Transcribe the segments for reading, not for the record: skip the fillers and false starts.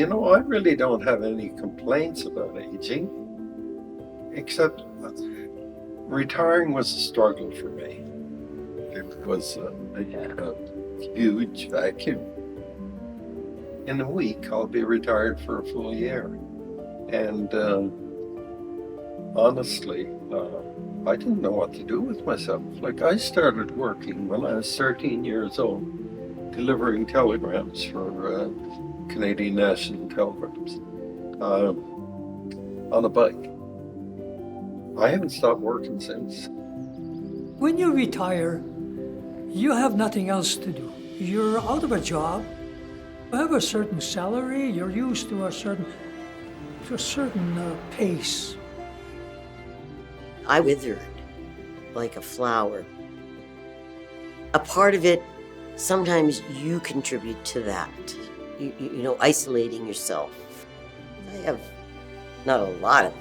I really don't have any complaints about aging, except retiring was a struggle for me. It was a huge vacuum. In a week, I'll be retired for a full year. And honestly, I didn't know what to do with myself. Like, I started working when I was 13 years old, delivering telegrams for Canadian National Telegrams on a bike. I haven't stopped working since. When you retire, you have nothing else to do. You're out of a job. You have a certain salary. You're used to a certain pace. I withered like a flower. A part of it, sometimes you contribute to that. Isolating yourself. I have not a lot of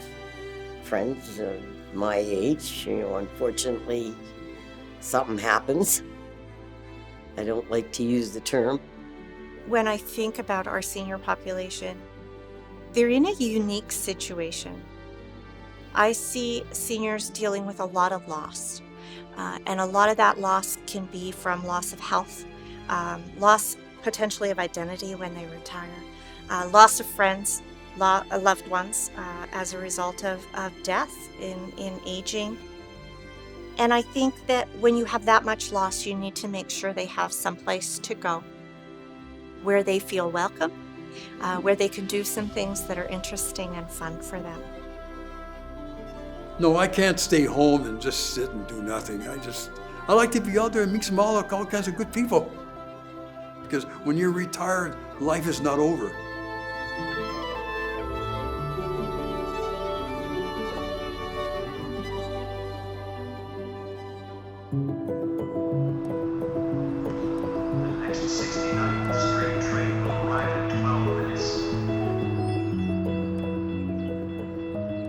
friends my age. Unfortunately, something happens. I don't like to use the term. When I think about our senior population, they're in a unique situation. I see seniors dealing with a lot of loss, and a lot of that loss can be from loss of health, loss potentially of identity when they retire, loss of friends, loved ones as a result of death in aging. And I think that when you have that much loss, you need to make sure they have some place to go where they feel welcome, where they can do some things that are interesting and fun for them. No, I can't stay home and just sit and do nothing. I like to be out there and meet all kinds of good people. Because when you're retired, life is not over.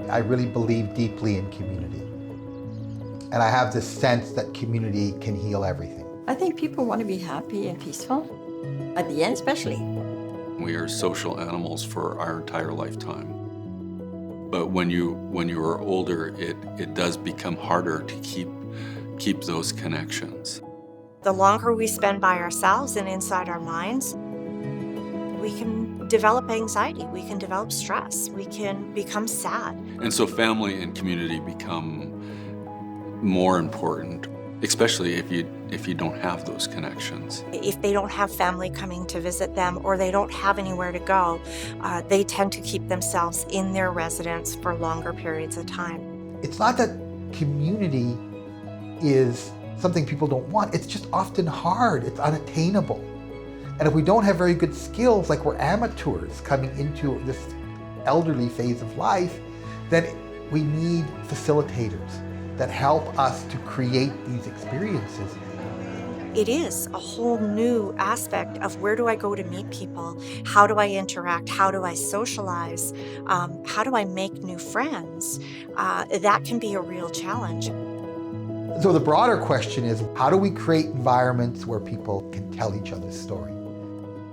I really believe deeply in community. And I have this sense that community can heal everything. I think people want to be happy and peaceful, at the end especially. We are social animals for our entire lifetime. But when you are older, it does become harder to keep those connections. The longer we spend by ourselves and inside our minds, we can develop anxiety, we can develop stress, we can become sad. And so family and community become more important, especially if you don't have those connections. If they don't have family coming to visit them or they don't have anywhere to go, they tend to keep themselves in their residence for longer periods of time. It's not that community is something people don't want, it's just often hard, it's unattainable. And if we don't have very good skills, like we're amateurs coming into this elderly phase of life, then we need facilitators that help us to create these experiences. It is a whole new aspect of where do I go to meet people? How do I interact? How do I socialize? How do I make new friends? That can be a real challenge. So the broader question is, how do we create environments where people can tell each other's story?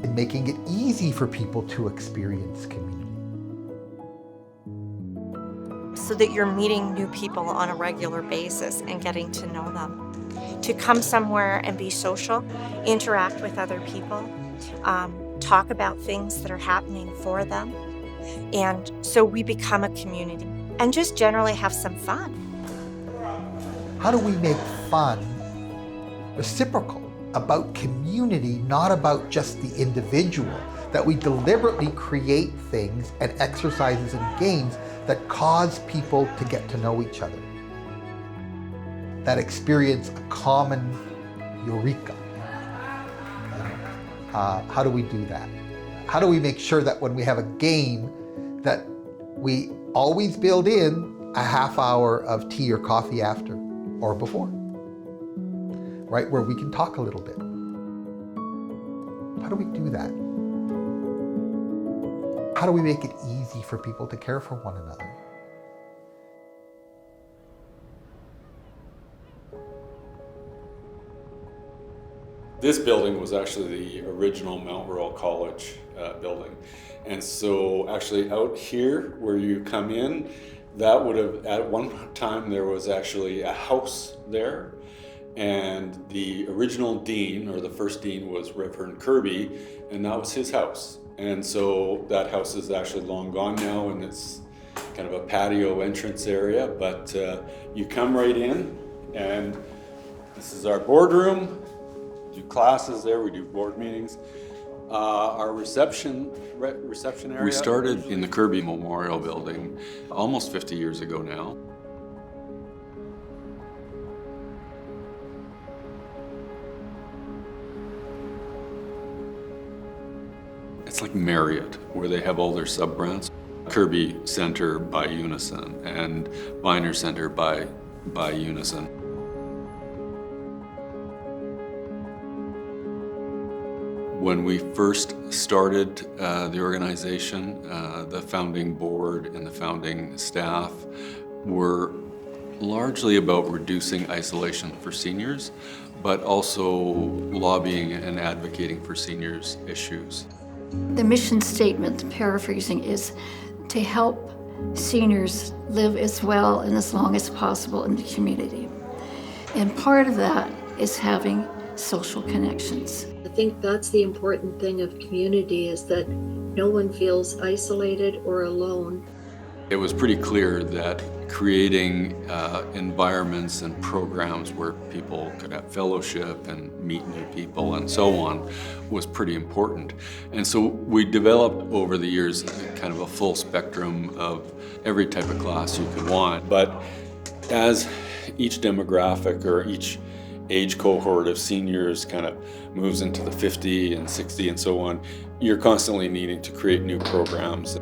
And making it easy for people to experience community. So that you're meeting new people on a regular basis and getting to know them. To come somewhere and be social, interact with other people, talk about things that are happening for them. And so we become a community and just generally have some fun. How do we make fun reciprocal? About community, not about just the individual, that we deliberately create things and exercises and games that cause people to get to know each other, that experience a common eureka. How do we do that? How do we make sure that when we have a game that we always build in a half hour of tea or coffee after or before? Right, where we can talk a little bit. How do we do that? How do we make it easy for people to care for one another? This building was actually the original Mount Royal College building. And so actually out here where you come in, that would have, at one time there was actually a house there. And the original dean, or the first dean, was Reverend Kirby, and that was his house. And so that house is actually long gone now, and it's kind of a patio entrance area, but you come right in, and this is our boardroom. We do classes there, we do board meetings. Our reception area. We started in the Kirby Memorial Building almost 50 years ago now. It's like Marriott, where they have all their sub-brands. Kirby Center by Unison and Viner Center by Unison. When we first started the organization, the founding board and the founding staff were largely about reducing isolation for seniors, but also lobbying and advocating for seniors' issues. The mission statement, paraphrasing, is to help seniors live as well and as long as possible in the community. And part of that is having social connections. I think that's the important thing of community, is that no one feels isolated or alone. It was pretty clear that creating environments and programs where people could have fellowship and meet new people and so on was pretty important. And so we developed over the years kind of a full spectrum of every type of class you could want. But as each demographic or each age cohort of seniors kind of moves into the 50 and 60 and so on, you're constantly needing to create new programs.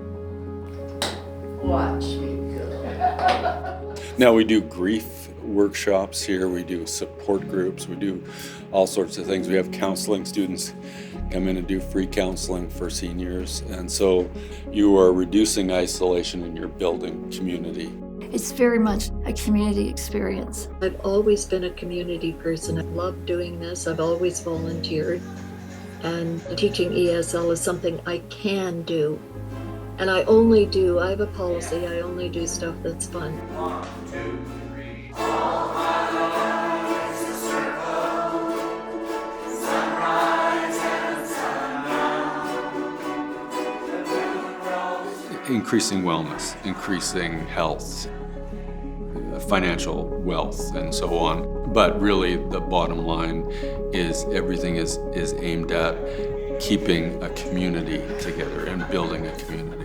Watch me go. Now we do grief workshops here, we do support groups, we do all sorts of things. We have counseling students come in and do free counseling for seniors. And so you are reducing isolation and you're building community. It's very much a community experience. I've always been a community person. I love doing this. I've always volunteered. And teaching ESL is something I can do. And I have a policy, I only do stuff that's fun. 1, 2, 3. Increasing wellness, increasing health, financial wealth, and so on. But really the bottom line is everything is aimed at keeping a community together and building a community.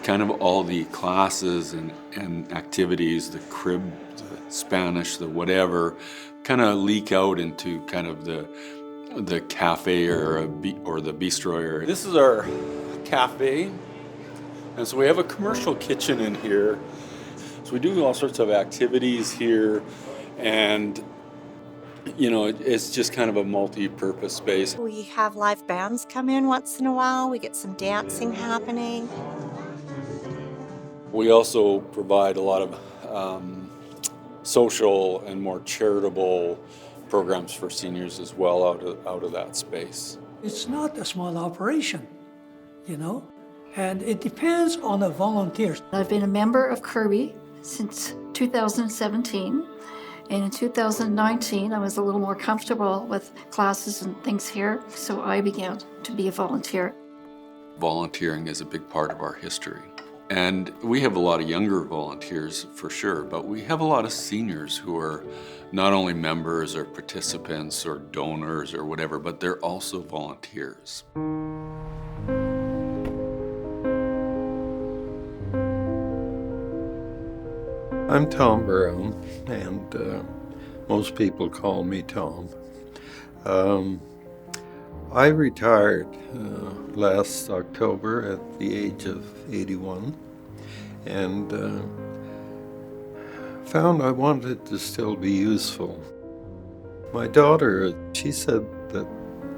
Kind of all the classes and activities, the crib, the Spanish, the whatever, kind of leak out into kind of the cafe or the bistro area. This is our cafe, and so we have a commercial kitchen in here. So we do all sorts of activities here, and you know, it's just kind of a multi-purpose space. We have live bands come in once in a while. We get some dancing happening. We also provide a lot of social and more charitable programs for seniors as well out of that space. It's not a small operation, you know, and it depends on the volunteers. I've been a member of Kirby since 2017, and in 2019 I was a little more comfortable with classes and things here, so I began to be a volunteer. Volunteering is a big part of our history. And we have a lot of younger volunteers for sure, but we have a lot of seniors who are not only members or participants or donors or whatever, but they're also volunteers. I'm Tom Brown, and most people call me Tom. I retired last October at the age of 81, and found I wanted to still be useful. My daughter, she said that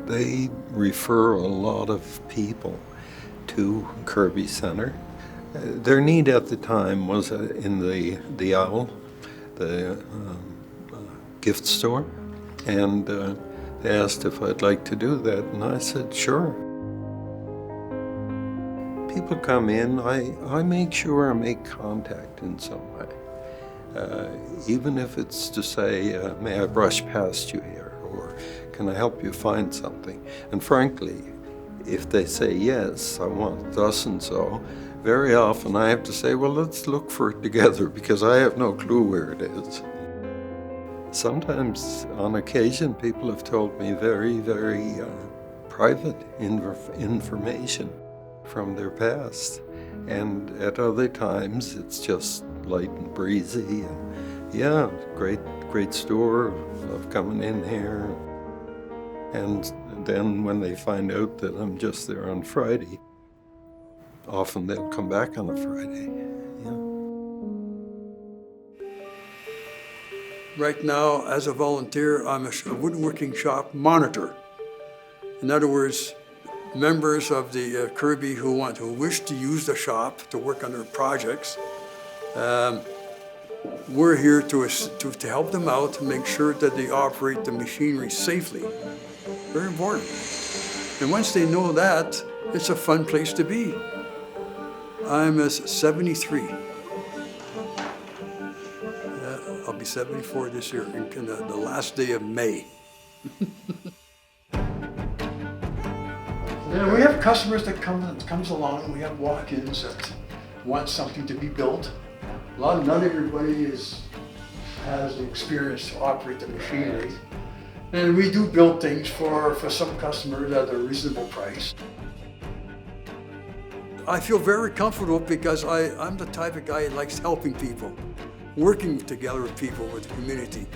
they refer a lot of people to Kirby Center, Their need at the time was in the Owl, the gift store, and they asked if I'd like to do that, and I said, sure. People come in, I make sure I make contact in some way. Even if it's to say, may I brush past you here, or can I help you find something? And frankly, if they say yes, I want thus and so, very often I have to say, well, let's look for it together, because I have no clue where it is. Sometimes, on occasion, people have told me very, very private information from their past. And at other times, it's just light and breezy. And yeah, great store, love coming in here. And then when they find out that I'm just there on Friday, often they'll come back on a Friday. Yeah. Right now, as a volunteer, I'm a woodworking shop monitor. In other words, members of the Kirby who wish to use the shop to work on their projects, we're here to help them out to make sure that they operate the machinery safely. Very important. And once they know that, it's a fun place to be. I'm 73. I'll be 74 this year, in the last day of May. Yeah, we have customers that comes along. We have walk-ins that want something to be built. Not everybody has the experience to operate the machinery. And we do build things for some customers at a reasonable price. I feel very comfortable because I'm the type of guy that likes helping people, working together with people, with the community.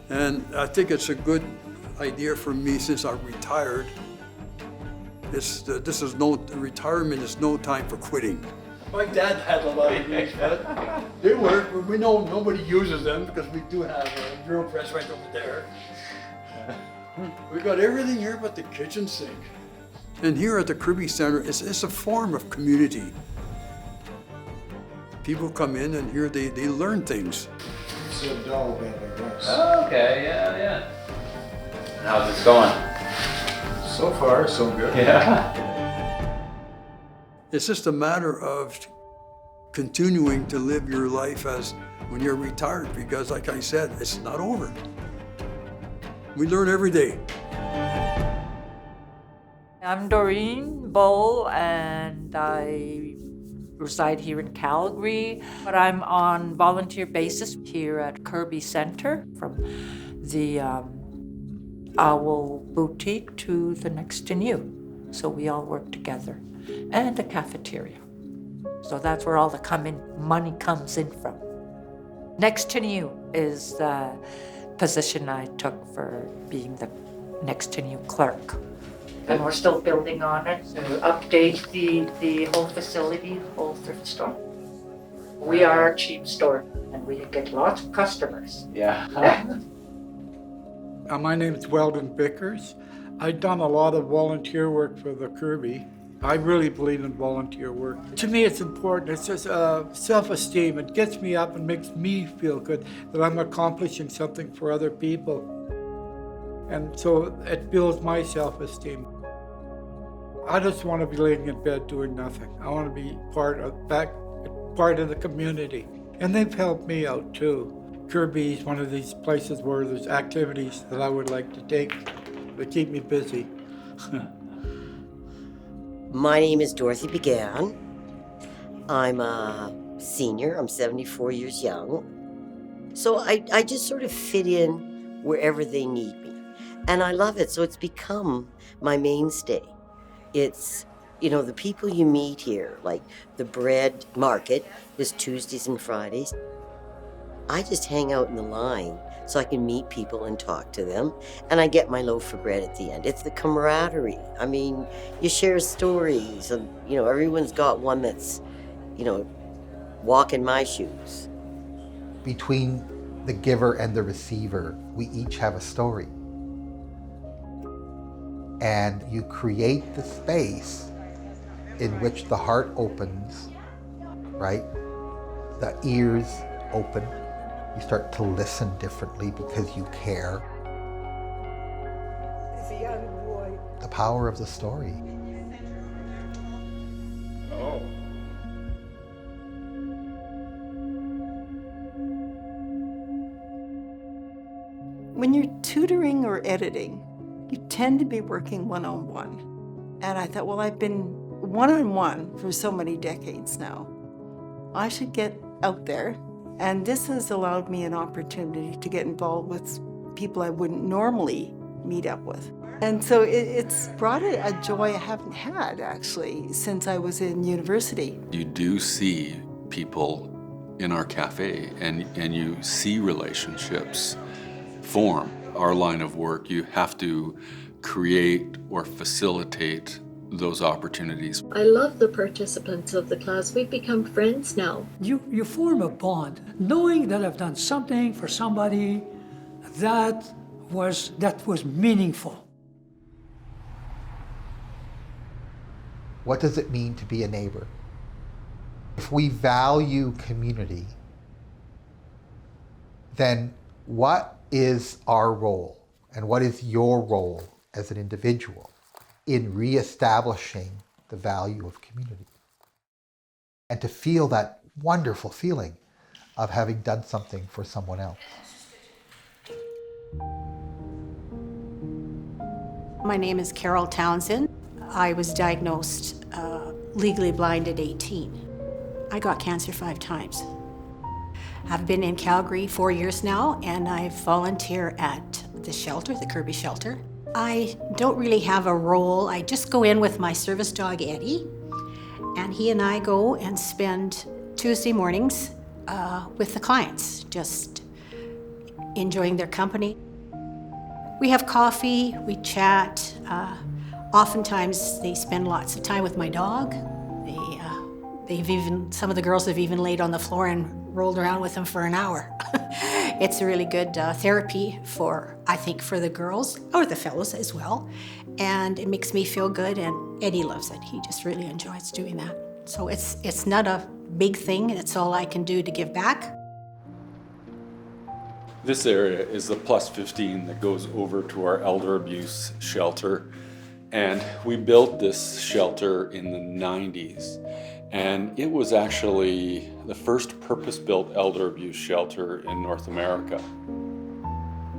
And I think it's a good idea for me since I retired. Retirement is no time for quitting. My dad had a lot of these, but they work. We know nobody uses them because we do have a drill press right over there. We got everything here but the kitchen sink. And here at the Kirby Center, it's a form of community. People come in and here they learn things. It's a doll bed, I guess. Oh, okay, yeah. And how's it going? So far, so good. Yeah. It's just a matter of continuing to live your life as when you're retired, because like I said, it's not over. We learn every day. I'm Doreen Bull, and I reside here in Calgary, but I'm on volunteer basis here at Kirby Center, from the Owl Boutique to the Next to New. So we all work together, and a cafeteria. So that's where all the money comes in from. Next to New is the position I took for being the Next to New clerk. And we're still building on it to update the whole facility, the whole thrift store. We are a cheap store, and we get lots of customers. Yeah. My name is Weldon Vickers. I've done a lot of volunteer work for the Kirby. I really believe in volunteer work. To me, it's important. It's just self-esteem. It gets me up and makes me feel good that I'm accomplishing something for other people. And so it builds my self-esteem. I just want to be laying in bed doing nothing. I want to be part of the community. And they've helped me out too. Kirby is one of these places where there's activities that I would like to take that keep me busy. My name is Dorothy Began. I'm a senior. I'm 74 years young. So I just sort of fit in wherever they need me. And I love it. So it's become my mainstay. It's, the people you meet here, like the bread market is Tuesdays and Fridays. I just hang out in the line so I can meet people and talk to them, and I get my loaf of bread at the end. It's the camaraderie. I mean, you share stories, and everyone's got one that's, walking my shoes. Between the giver and the receiver, we each have a story. And you create the space in which the heart opens, right? The ears open. You start to listen differently because you care. The power of the story. Oh. When you're tutoring or editing, you tend to be working one-on-one. And I thought, well, I've been one-on-one for so many decades now. I should get out there. And this has allowed me an opportunity to get involved with people I wouldn't normally meet up with. And so it's brought a joy I haven't had, actually, since I was in university. You do see people in our cafe, and you see relationships form. Our line of work, you have to create or facilitate those opportunities. I love the participants of the class. We've become friends now. You form a bond, knowing that I've done something for somebody that was meaningful. What does it mean to be a neighbor? If we value community, then what is our role, and what is your role as an individual in reestablishing the value of community? And to feel that wonderful feeling of having done something for someone else. My name is Carol Townsend. I was diagnosed legally blind at 18. I got cancer 5 times. I've been in Calgary 4 years now, and I volunteer at the shelter, the Kirby shelter. I don't really have a role. I just go in with my service dog, Eddie, and he and I go and spend Tuesday mornings with the clients, just enjoying their company. We have coffee, we chat. Oftentimes they spend lots of time with my dog. Some of the girls have even laid on the floor and rolled around with them for an hour. It's a really good therapy I think for the girls, or the fellows as well. And it makes me feel good, and Eddie loves it. He just really enjoys doing that. So it's not a big thing. It's all I can do to give back. This area is the plus 15 that goes over to our elder abuse shelter. And we built this shelter in the 90s. And it was actually the first purpose-built elder abuse shelter in North America.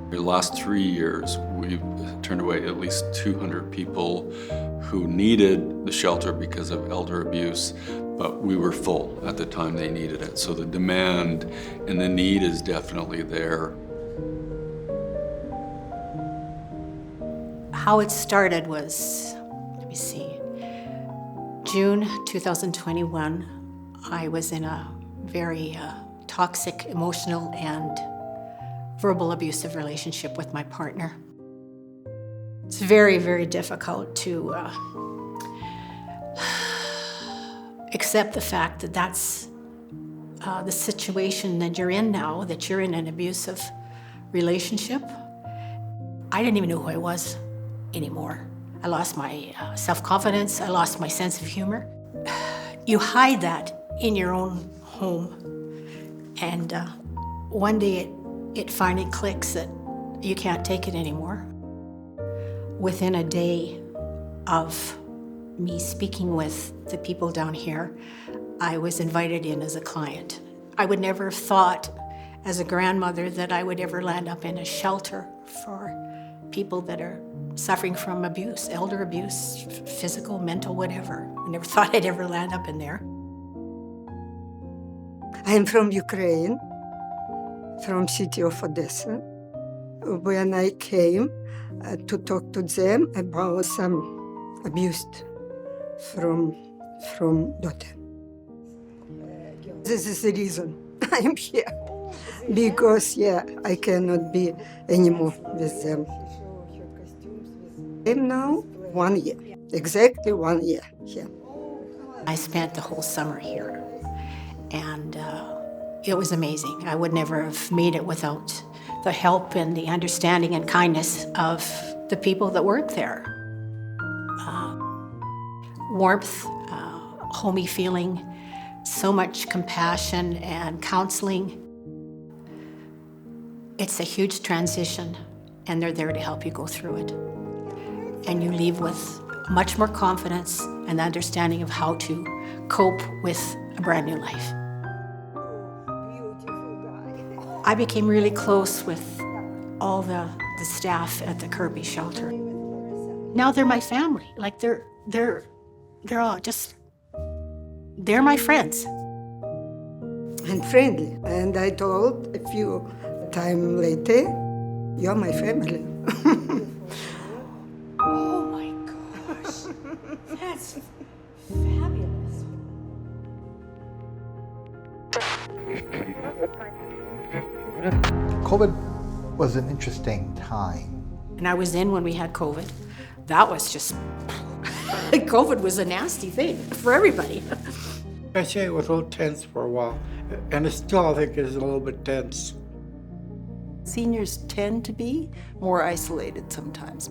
The last 3 years, we've turned away at least 200 people who needed the shelter because of elder abuse, but we were full at the time they needed it. So the demand and the need is definitely there. How it started was, June 2021, I was in a very toxic, emotional, and verbal abusive relationship with my partner. It's very, very difficult to accept the fact that that's the situation that you're in now, that you're in an abusive relationship. I didn't even know who I was anymore. I lost my self-confidence. I lost my sense of humor. You hide that in your own home. And one day it finally clicks that you can't take it anymore. Within a day of me speaking with the people down here, I was invited in as a client. I would never have thought as a grandmother that I would ever land up in a shelter for people that are suffering from abuse, elder abuse, physical, mental, whatever. I never thought I'd ever land up in there. I'm from Ukraine, from city of Odessa. When I came to talk to them about some abuse from daughter. This is the reason I'm here, because I cannot be anymore with them. I'm now 1 year, exactly 1 year here. I spent the whole summer here, and it was amazing. I would never have made it without the help and the understanding and kindness of the people that work there. warmth, homey feeling, so much compassion and counseling. It's a huge transition, and they're there to help you go through it. And you leave with much more confidence and understanding of how to cope with a brand new life. I became really close with all the staff at the Kirby shelter. Now they're my family. Like they're all just, they're my friends. And friendly. And I told a few time later, you're my family. Oh my gosh, that's fabulous. COVID was an interesting time. And I was in when we had COVID. That was just, COVID was a nasty thing for everybody. I say it was a little tense for a while, and it still, I think, is a little bit tense. Seniors tend to be more isolated sometimes.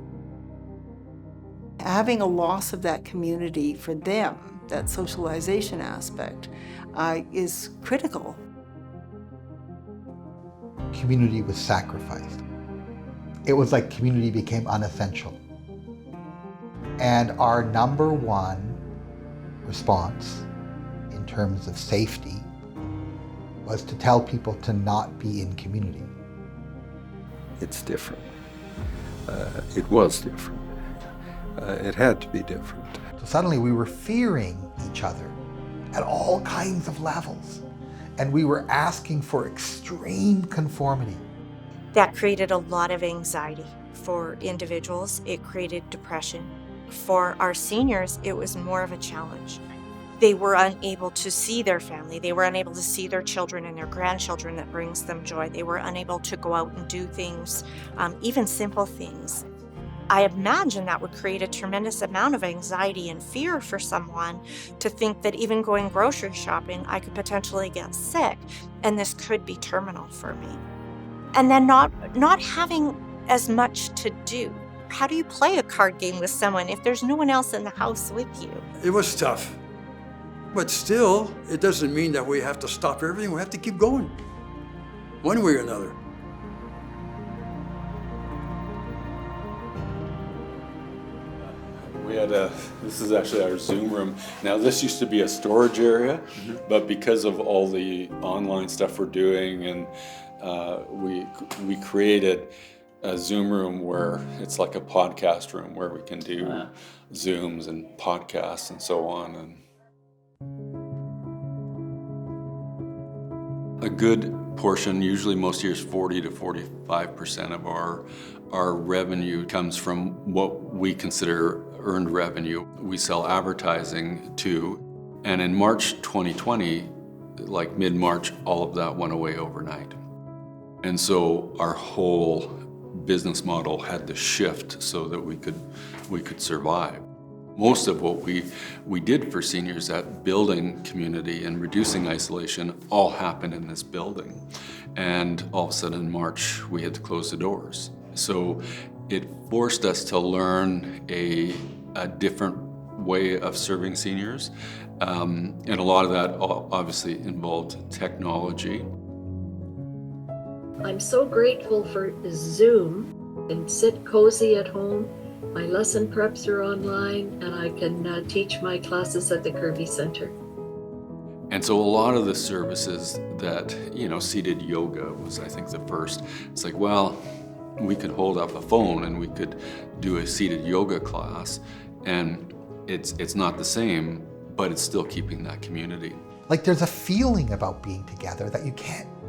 Having a loss of that community for them, that socialization aspect, is critical. Community was sacrificed. It was like community became unessential. And our number one response in terms of safety was to tell people to not be in community. It's different. It was different. It had to be different. So suddenly we were fearing each other at all kinds of levels. And we were asking for extreme conformity. That created a lot of anxiety for individuals. It created depression. For our seniors, it was more of a challenge. They were unable to see their family. They were unable to see their children and their grandchildren that brings them joy. They were unable to go out and do things, even simple things. I imagine that would create a tremendous amount of anxiety and fear for someone to think that even going grocery shopping, I could potentially get sick, and this could be terminal for me. And then not having as much to do. How do you play a card game with someone if there's no one else in the house with you? It was tough. But still, it doesn't mean that we have to stop everything. We have to keep going, one way or another. We had this is actually our Zoom room. Now this used to be a storage area, but because of all the online stuff we're doing, and we created a Zoom room where it's like a podcast room where we can do Zooms and podcasts and so on. And a good portion, usually most years 40 to 45% of our revenue comes from what we consider earned revenue. We sell advertising to, and in March 2020, like mid-March, all of that went away overnight. And so our whole business model had to shift so that we could survive. Most of what we did for seniors, that building community and reducing isolation, all happened in this building. And all of a sudden in March, we had to close the doors. So it forced us to learn a different way of serving seniors. And a lot of that obviously involved technology. I'm so grateful for Zoom and sit cozy at home. My lesson preps are online, and I can teach my classes at the Kirby Center. And so a lot of the services that, seated yoga was, I think, the first. It's like, well, we could hold up a phone and we could do a seated yoga class, and it's not the same, but it's still keeping that community. Like there's a feeling about being together that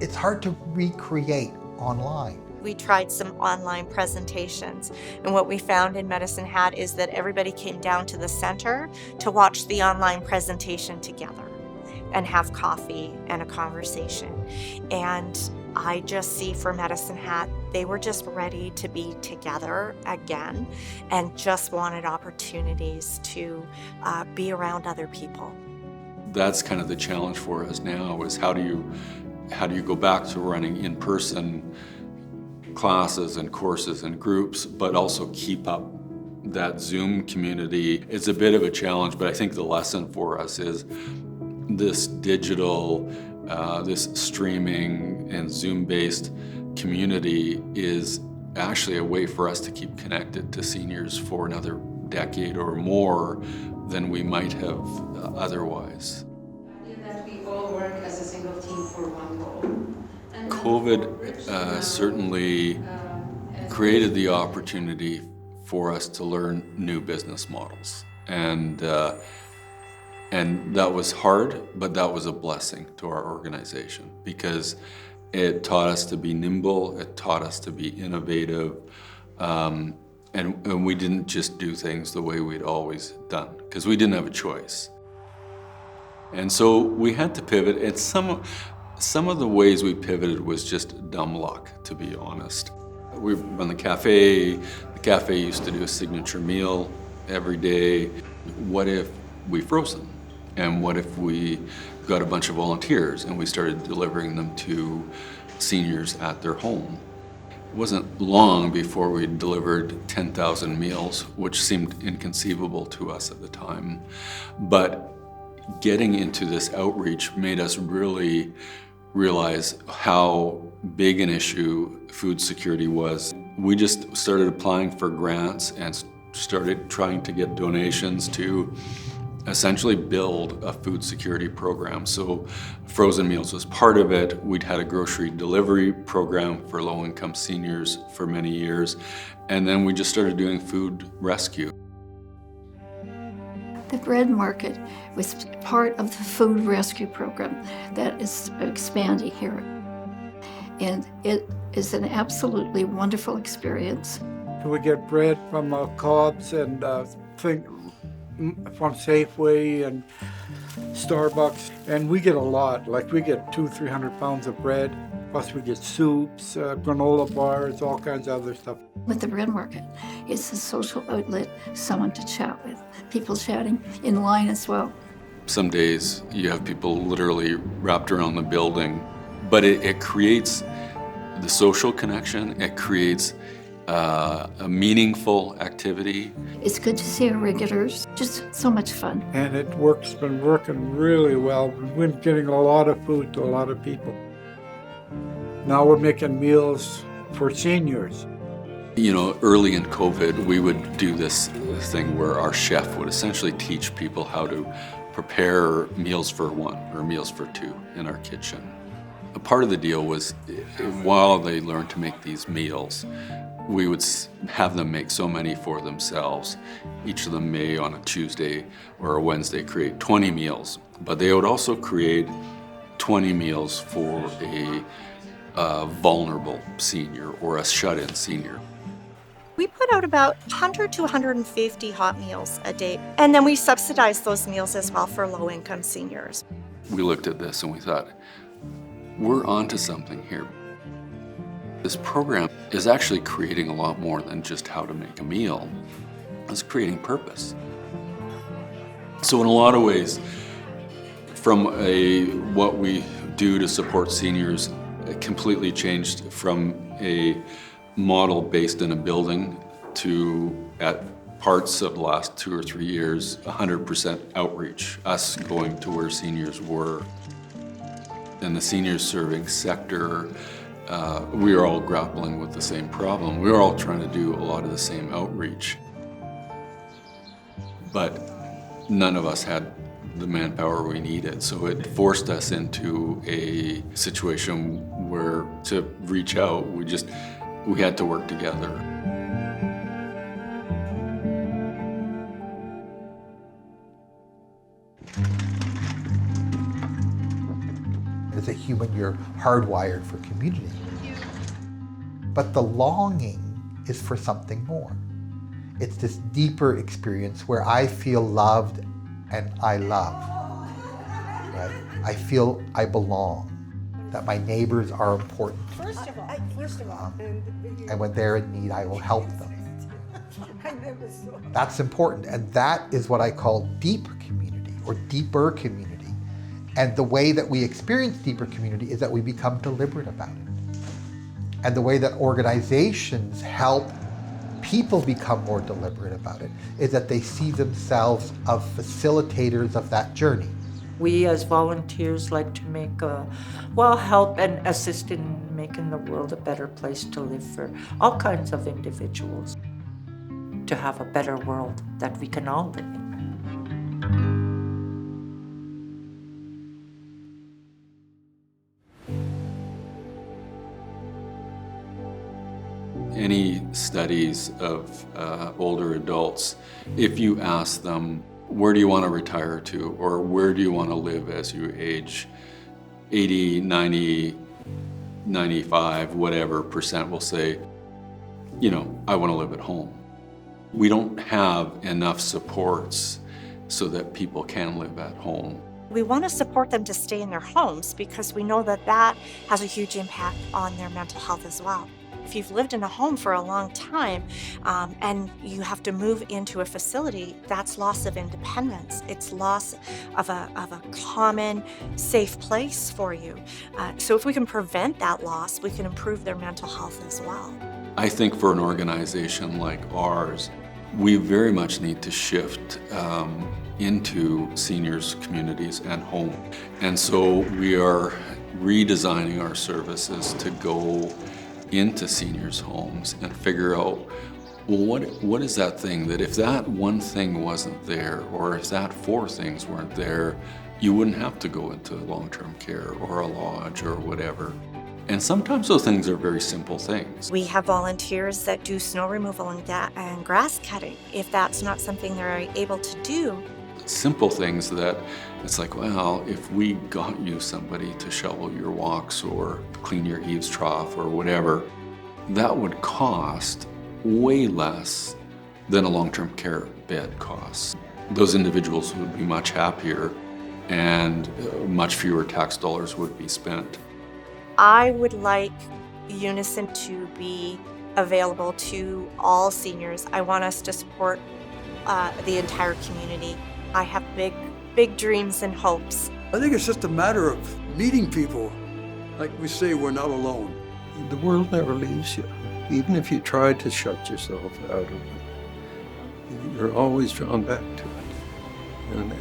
it's hard to recreate online. We tried some online presentations, and what we found in Medicine Hat is that everybody came down to the center to watch the online presentation together and have coffee and a conversation. And I just see for Medicine Hat, they were just ready to be together again and just wanted opportunities to be around other people. That's kind of the challenge for us now, is how do you go back to running in-person classes and courses and groups, but also keep up that Zoom community is a bit of a challenge, but I think the lesson for us is this digital, this streaming and Zoom-based community is actually a way for us to keep connected to seniors for another decade or more than we might have otherwise. That we all work as a single team for one goal. COVID certainly created the opportunity for us to learn new business models. And that was hard, but that was a blessing to our organization because it taught us to be nimble, it taught us to be innovative, and we didn't just do things the way we'd always done, because we didn't have a choice. And so we had to pivot, and some of the ways we pivoted was just dumb luck, to be honest. We run the cafe used to do a signature meal every day. What if we froze them? And what if we got a bunch of volunteers and we started delivering them to seniors at their home? It wasn't long before we delivered 10,000 meals, which seemed inconceivable to us at the time. But getting into this outreach made us really realize how big an issue food security was. We just started applying for grants and started trying to get donations to essentially build a food security program. So frozen meals was part of it. We'd had a grocery delivery program for low-income seniors for many years. And then we just started doing food rescue. The bread market was part of the food rescue program that is expanding here. And it is an absolutely wonderful experience. We get bread from Cobb's and from Safeway and Starbucks, and we get a lot. Like we get 200-300 pounds of bread, plus we get soups, granola bars, all kinds of other stuff. With the bread market, it's a social outlet, someone to chat with, people chatting in line as well. Some days you have people literally wrapped around the building, but it creates the social connection, it creates a meaningful activity. It's good to see our regulars, just so much fun. And it's been working really well. We've been getting a lot of food to a lot of people. Now we're making meals for seniors. You know, early in COVID, we would do this thing where our chef would essentially teach people how to prepare meals for one or meals for two in our kitchen. A part of the deal was while they learned to make these meals, we would have them make so many for themselves. Each of them may on a Tuesday or a Wednesday create 20 meals, but they would also create 20 meals for a vulnerable senior or a shut-in senior. We put out about 100 to 150 hot meals a day, and then we subsidize those meals as well for low-income seniors. We looked at this and we thought, we're onto something here. This program is actually creating a lot more than just how to make a meal. It's creating purpose. So in a lot of ways, from what we do to support seniors, it completely changed from a model based in a building to, at parts of the last 2 or 3 years, 100% outreach, us going to where seniors were. In the seniors serving sector, we are all grappling with the same problem. We are all trying to do a lot of the same outreach. But none of us had the manpower we needed, so it forced us into a situation where to reach out, we had to work together. As a human, you're hardwired for community. But the longing is for something more. It's this deeper experience where I feel loved and I love. Right? I feel I belong, that my neighbors are important. First of all, And when they're in need, I will help them. That's important, and that is what I call deep community or deeper community. And the way that we experience deeper community is that we become deliberate about it. And the way that organizations help people become more deliberate about it is that they see themselves as facilitators of that journey. We as volunteers like to make help and assist in making the world a better place to live for all kinds of individuals, to have a better world that we can all live in. Any studies of older adults, if you ask them, where do you want to retire to, or where do you want to live as you age, 80, 90, 95, whatever percent will say, I want to live at home. We don't have enough supports so that people can live at home. We want to support them to stay in their homes because we know that that has a huge impact on their mental health as well. If you've lived in a home for a long time and you have to move into a facility, that's loss of independence. It's loss of a common, safe place for you. So if we can prevent that loss, we can improve their mental health as well. I think for an organization like ours, we very much need to shift into seniors' communities and home. And so we are redesigning our services to go into seniors' homes and figure out, well, what is that thing that if that one thing wasn't there, or if that 4 things weren't there, you wouldn't have to go into long-term care or a lodge or whatever. And sometimes those things are very simple things. We have volunteers that do snow removal and grass cutting. If that's not something they're able to do, Simple things that it's like, well, if we got you somebody to shovel your walks or clean your eaves trough or whatever, that would cost way less than a long-term care bed costs. Those individuals would be much happier and much fewer tax dollars would be spent. I would like Unison to be available to all seniors. I want us to support the entire community. I have big dreams and hopes. I think it's just a matter of meeting people. Like we say, we're not alone. The world never leaves you. Even if you try to shut yourself out of it, you're always drawn back to it.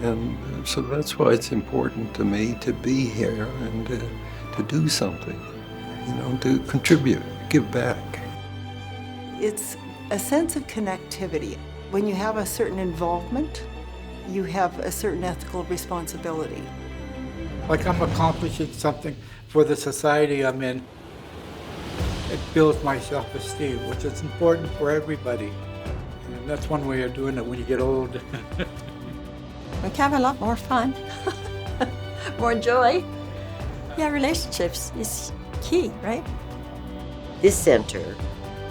And so that's why it's important to me to be here and to do something, to contribute, give back. It's a sense of connectivity. When you have a certain involvement, you have a certain ethical responsibility. Like I'm accomplishing something for the society I'm in. It builds my self-esteem, which is important for everybody. And that's one way of doing it when you get old. We can have a lot more fun, more joy. Yeah, relationships is key, right? This center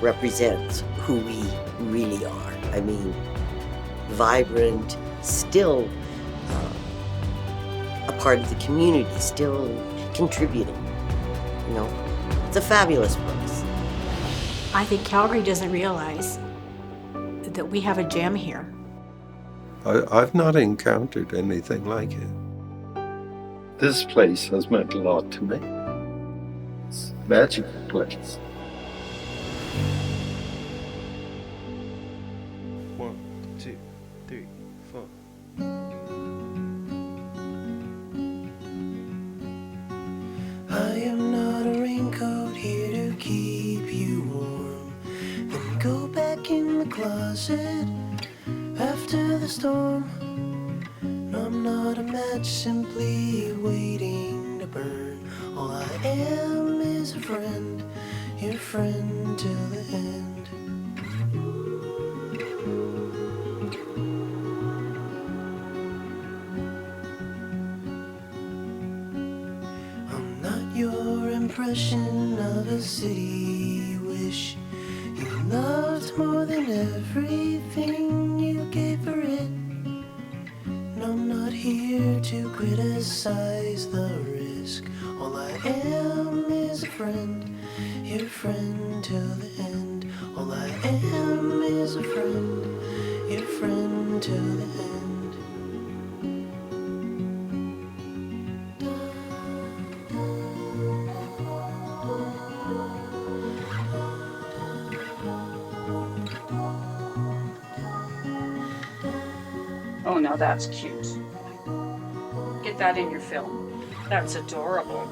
represents who we really are. I mean, vibrant, still a part of the community, still contributing. It's a fabulous place. I think Calgary doesn't realize that we have a gem here. I've not encountered anything like it. This place has meant a lot to me. It's a magical place. 1, 2, 3, 4. I am not a raincoat here to keep you warm. Then go back in the closet after the storm. I'm not a match simply waiting to burn. All I am is a friend, your friend till the end. I'm not your impression of a city you wish you loved more than everything you gave for it. And I'm not here to criticize the risk. All I am is a friend, your friend till the end. All I am is a friend, your friend till the end. now that's cute. Get that in your film. That's adorable.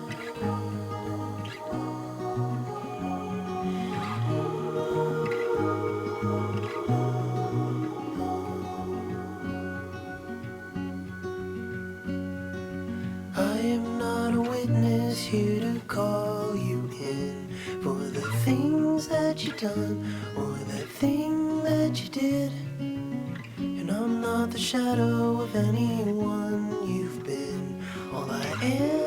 I am not a witness here to call you in for the things that you done or the thing that you did. And I'm not the shadow of anyone you've been. All I am